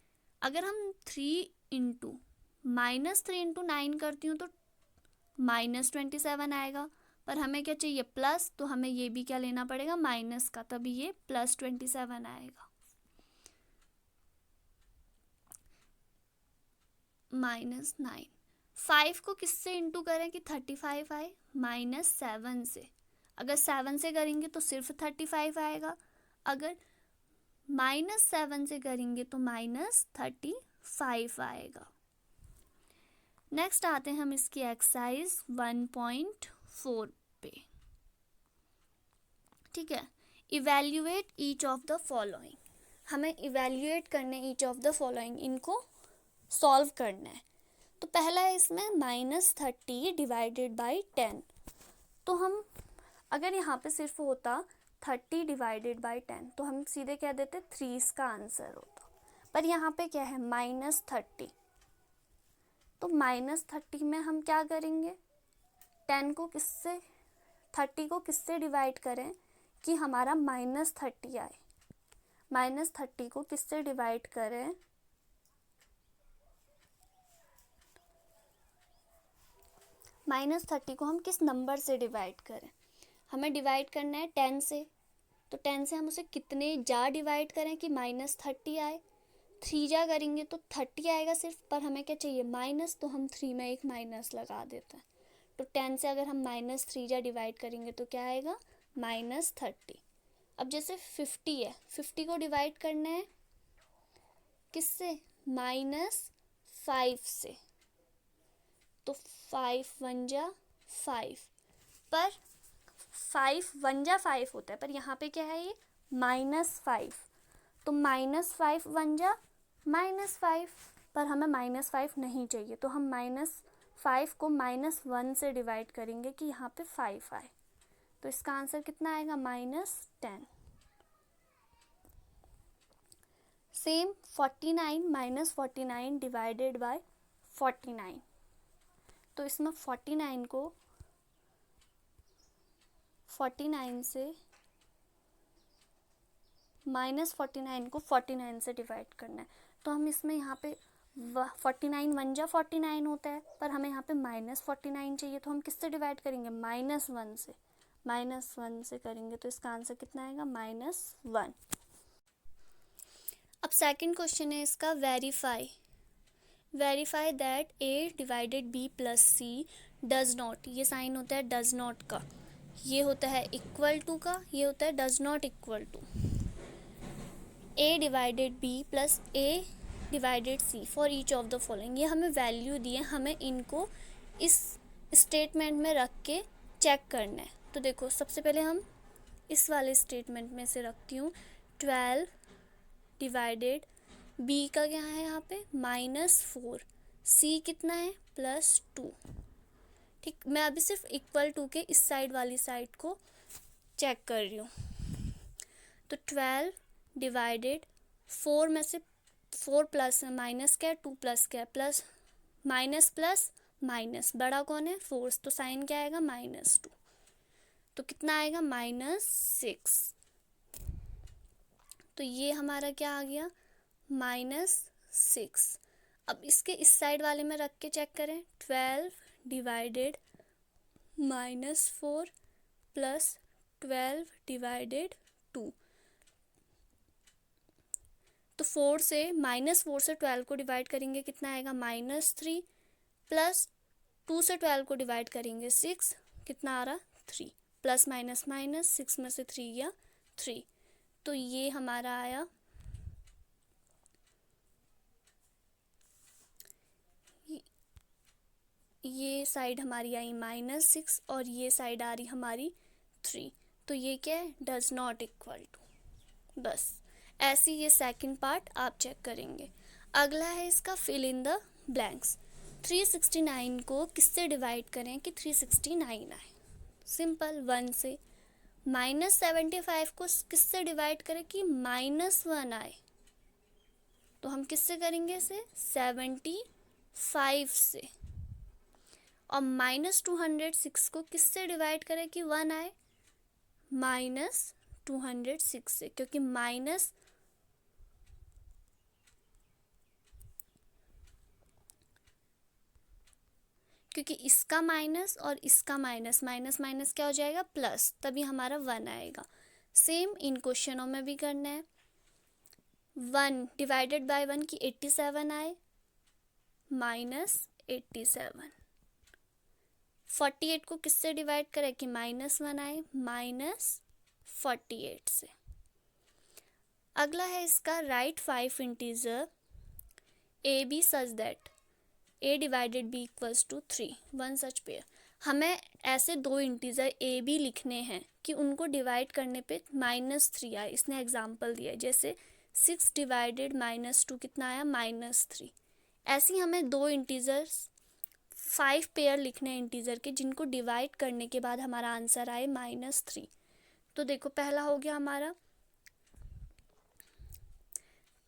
अगर हम 3 × -3 × 9 करती हूँ तो -27 आएगा। पर हमें क्या चाहिए प्लस, तो हमें ये भी क्या लेना पड़ेगा माइनस का, तभी ये +27 आएगा। -9 5 को किससे इंटू करें कि 35 आए -7 से। अगर 7 से करेंगे तो सिर्फ 35 आएगा, अगर -7 से करेंगे तो -35 आएगा। नेक्स्ट आते हैं हम इसकी एक्सरसाइज 1.4 पे। ठीक है, evaluate each of the following. हमें इवेल्युएट करने ईच ऑफ द फॉलोइंग, इनको सॉल्व करना है। तो पहला है इसमें -30 डिवाइडेड बाई 10। तो हम अगर यहाँ पे सिर्फ होता 30 डिवाइडेड बाई 10 तो हम सीधे कह देते 3 इसका आंसर होता। पर यहाँ पे क्या है -30, तो -30 में हम क्या करेंगे 10 को किससे 30 को किससे डिवाइड करें कि हमारा -30 आए। -30 को किससे डिवाइड करें -30 को हम किस नंबर से डिवाइड करें, हमें डिवाइड करना है 10 से। तो 10 से हम उसे कितने जा डिवाइड करें कि -30 आए। 3 जा करेंगे तो 30 आएगा सिर्फ, पर हमें क्या चाहिए माइनस, तो हम 3 में एक माइनस लगा देते हैं। तो 10 से अगर हम -3 जा डिवाइड करेंगे तो क्या आएगा -30। अब जैसे 50 है, 50 को डिवाइड करना है किससे, -5 से, तो 5 1 जा 5, पर 5 1 जा 5 होता है, पर यहाँ पे क्या है ये -5, तो -5 1 जा -5, पर हमें -5 नहीं चाहिए, तो हम -5 को -1 से डिवाइड करेंगे कि यहाँ पे 5 आए। तो इसका आंसर कितना आएगा -10। सेम 49 -49 डिवाइडेड बाय 49, तो इसमें 49 को 49 से -49 को 49 से डिवाइड करना है, तो हम इसमें यहाँ पे 49 1 जा 49 होता है, पर हमें यहाँ पे -49 चाहिए, तो हम किससे डिवाइड करेंगे -1 से, -1 से करेंगे, तो इसका आंसर कितना आएगा -1। अब सेकंड क्वेश्चन है इसका, verify that A divided B plus C does not, ये साइन होता है डज नॉट का, ये होता है इक्वल टू का, ये होता है does not equal to. A divided B plus A divided C for each of the following, ये हमें वैल्यू दिए, हमें इनको इस स्टेटमेंट में रख के चेक करना है। तो देखो सबसे पहले हम इस वाले स्टेटमेंट में से रखती हूँ, 12 डिवाइडेड B का क्या है यहाँ पे -4, C कितना है +2। ठीक, मैं अभी सिर्फ इक्वल टू के इस साइड वाली साइड को चेक कर रही हूँ। तो 12 डिवाइडेड 4 में से 4 प्लस है, माइनस क्या है 2 प्लस क्या है प्लस, माइनस प्लस माइनस, बड़ा कौन है 4, तो साइन क्या आएगा -2, तो कितना आएगा -6। तो ये हमारा क्या आ गया -6। अब इसके इस साइड वाले में रख के चेक करें, 12 डिवाइडेड -4 प्लस 12 डिवाइडेड 2, तो 4 से -4 से 12 को डिवाइड करेंगे कितना आएगा -3, प्लस 2 से 12 को डिवाइड करेंगे 6, कितना आ रहा 3, प्लस माइनस माइनस, 6 में से 3 गया 3, तो ये हमारा आया ये साइड हमारी आई -6 और ये साइड आ रही हमारी 3, तो ये क्या है डज नॉट इक्वल टू। बस ऐसे ये सेकंड पार्ट आप चेक करेंगे। अगला है इसका फिल इन द ब्लैंक्स। 369 को किससे डिवाइड करें कि 369 आए, सिंपल 1 से। -75 को किससे डिवाइड करें कि -1 आए, तो हम किससे करेंगे इसे 75 से। और -206 को किससे डिवाइड करें कि 1 आए, -206 से, क्योंकि इसका माइनस और इसका माइनस, माइनस माइनस क्या हो जाएगा प्लस, तभी हमारा 1 आएगा। सेम इन क्वेश्चनों में भी करना है। 1 डिवाइडेड बाय 1 की 87 आए, -87। 48 को किससे डिवाइड करें कि -1 आए, -48 से। अगला है इसका write 5 integer A B such that a divided b equals to 3, one such pair. हमें ऐसे दो इंटीजर a b लिखने हैं कि उनको डिवाइड करने पे -3 आए। इसने एग्जांपल दिया है, जैसे 6 डिवाइडेड -2 कितना आया -3। ऐसे ही हमें दो इंटीजर्स 5 पेयर लिखने हैं इंटीजर के, जिनको डिवाइड करने के बाद हमारा आंसर आए -3। तो देखो पहला हो गया हमारा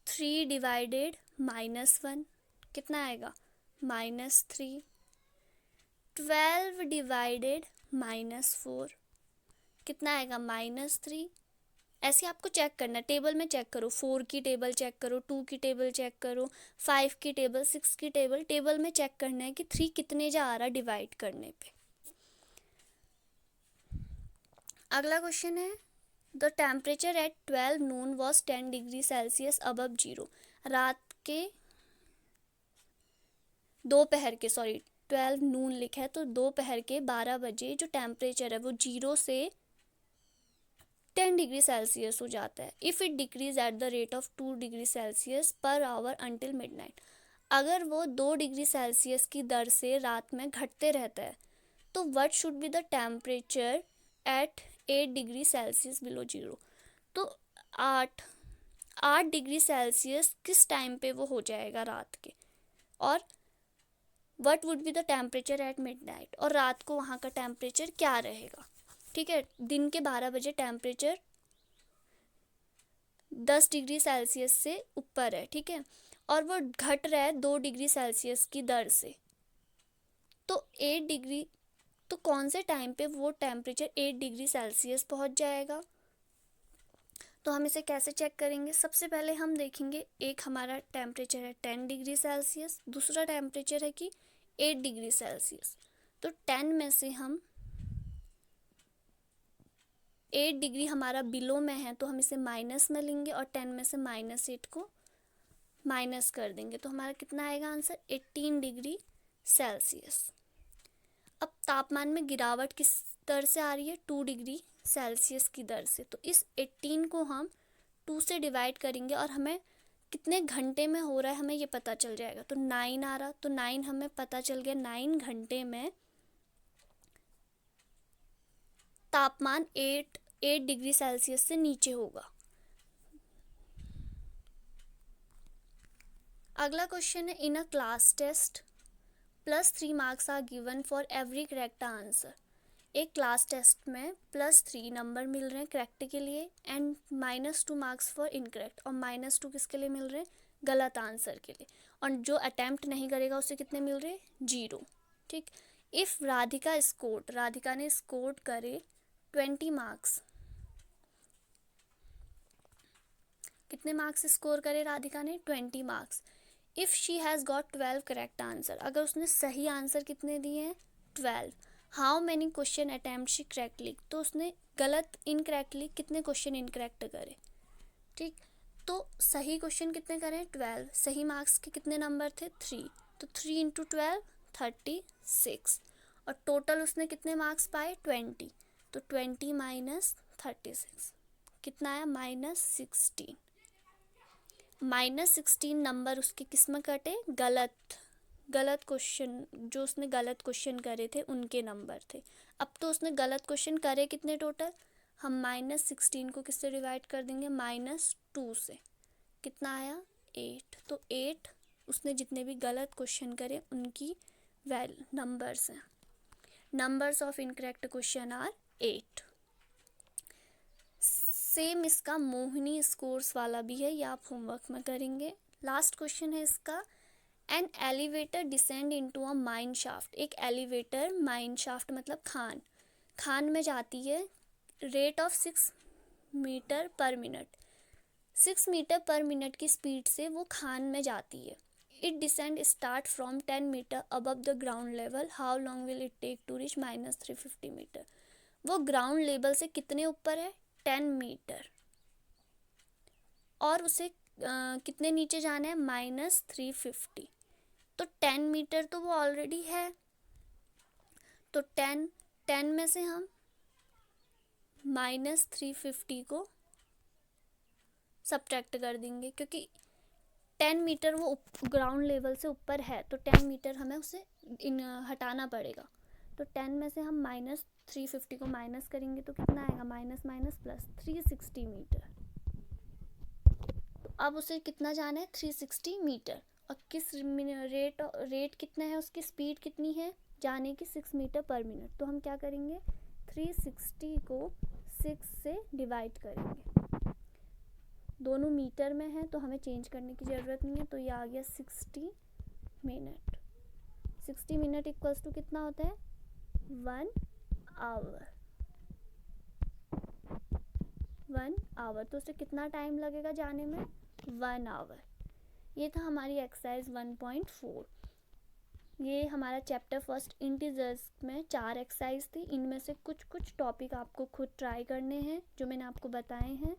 3 डिवाइडेड -1 कितना आएगा -3। 12 डिवाइडेड -4 कितना आएगा -3। ऐसे आपको चेक करना है, टेबल में चेक करो, 4 की टेबल चेक करो, 2 की टेबल चेक करो, 5 की टेबल, 6 की टेबल, टेबल में चेक करना है कि 3 कितने जा आ रहा डिवाइड करने पे। अगला क्वेश्चन है the temperature at 12 noon was 10 degree Celsius above zero. रात के दोपहर के 12 नून लिखा है तो दोपहर के 12 बजे जो टेम्परेचर है वो 0 से 10 डिग्री सेल्सियस हो जाता है। If it decrease at the rate of 2 degree Celsius per hour until midnight. अगर वो 2 डिग्री सेल्सियस की दर से रात में घटते रहता है तो what should be the temperature at 8 degree Celsius below zero. तो 8 डिग्री सेल्सियस किस टाइम पे वो हो जाएगा रात के, और what would be the temperature at midnight, और रात को वहाँ का टेम्परेचर क्या रहेगा। ठीक है, दिन के 12 बजे टेम्परेचर 10 डिग्री सेल्सियस से ऊपर है, ठीक है, और वो घट रहा है 2 डिग्री सेल्सियस की दर से, तो 8 डिग्री, तो कौन से टाइम पे वो टेम्परेचर 8 डिग्री सेल्सियस पहुंच जाएगा। तो हम इसे कैसे चेक करेंगे। सबसे पहले हम देखेंगे, एक हमारा टेम्परेचर है 10 डिग्री सेल्सियस, दूसरा टेम्परेचर है कि 8 डिग्री सेल्सियस। तो 10 में से हम 8 डिग्री हमारा बिलो में है तो हम इसे माइनस में लेंगे और 10 में से -8 को माइनस कर देंगे, तो हमारा कितना आएगा आंसर 18 डिग्री सेल्सियस। अब तापमान में गिरावट किस दर से आ रही है, 2 डिग्री सेल्सियस की दर से। तो इस 18 को हम 2 से डिवाइड करेंगे और हमें कितने घंटे में हो रहा है हमें ये पता चल जाएगा। तो 9 आ रहा, तो 9 हमें पता चल गया 9 घंटे में तापमान 8 डिग्री सेल्सियस से नीचे होगा। अगला क्वेश्चन है, in a class test +3 marks are given for every correct answer. एक क्लास टेस्ट में +3 नंबर मिल रहे हैं करेक्ट के लिए एंड -2 मार्क्स फॉर इनकरेक्ट, और -2 किसके लिए मिल रहे हैं, गलत आंसर के लिए, और जो अटेम्प्ट नहीं करेगा उसे कितने मिल रहे हैं, 0। ठीक, इफ़ राधिका ने स्कोर करे 20 मार्क्स, कितने मार्क्स स्कोर करे राधिका ने, 20 marks. If she has got 12 correct answer, अगर उसने सही आंसर कितने दिए हैं, 12। How many question attempt she correctly, तो उसने गलत इनकरेक्टली कितने क्वेश्चन इनकरेक्ट करे। ठीक, तो सही क्वेश्चन कितने करें, 12, सही मार्क्स के कितने नंबर थे, 3, तो 3 × 12 36, और टोटल उसने कितने मार्क्स पाए, 20, तो 20 - 36 कितना आया, -16। -16 नंबर उसके किस में कटे, गलत क्वेश्चन, जो उसने गलत क्वेश्चन करे थे उनके नंबर थे। अब तो उसने गलत क्वेश्चन करे कितने टोटल, हम -16 को किससे डिवाइड कर देंगे, -2 से, कितना आया, 8। तो 8 उसने जितने भी गलत क्वेश्चन करे उनकी नंबर्स हैं। Numbers of incorrect question are 8। Same इसका मोहिनी स्कोर्स वाला भी है, ये आप होमवर्क में करेंगे। लास्ट क्वेश्चन है इसका, an elevator descend into a mine shaft. एक एलिवेटर, माइन शाफ्ट मतलब खान में जाती है, rate of 6 metre per minute, 6 metre per minute की स्पीड से वो खान में जाती है। It descend start from 10 metre above the ground level, how long will it take to reach -350 metre. वो ग्राउंड लेवल से कितने ऊपर है, 10 मीटर, और उसे कितने नीचे जाना है, -350। तो 10 मीटर तो वो ऑलरेडी है, तो 10 में से हम -350 को सब्ट्रैक्ट कर देंगे, क्योंकि 10 मीटर वो ग्राउंड लेवल से ऊपर है, तो 10 मीटर हमें उसे हटाना पड़ेगा। तो 10 में से हम -350 को माइनस करेंगे तो कितना आएगा, -+ 360 मीटर। तो अब उसे कितना जाना है, 360 मीटर, और किस रेट कितना है, उसकी स्पीड कितनी है जाने की, 6 मीटर पर मिनट। तो हम क्या करेंगे, 360 को 6 से डिवाइड करेंगे, दोनों मीटर में है तो हमें चेंज करने की ज़रूरत नहीं है, तो ये आ गया 60 मिनट। 60 मिनट इक्वल्स टू कितना होता है, 1 आवर। 1 आवर, तो उसे कितना टाइम लगेगा जाने में, 1 आवर। ये था हमारी एक्सरसाइज 1.4। ये हमारा चैप्टर फर्स्ट इंटीजर्स में 4 एक्सरसाइज थी। इनमें से कुछ कुछ टॉपिक आपको खुद ट्राई करने हैं जो मैंने आपको बताए हैं।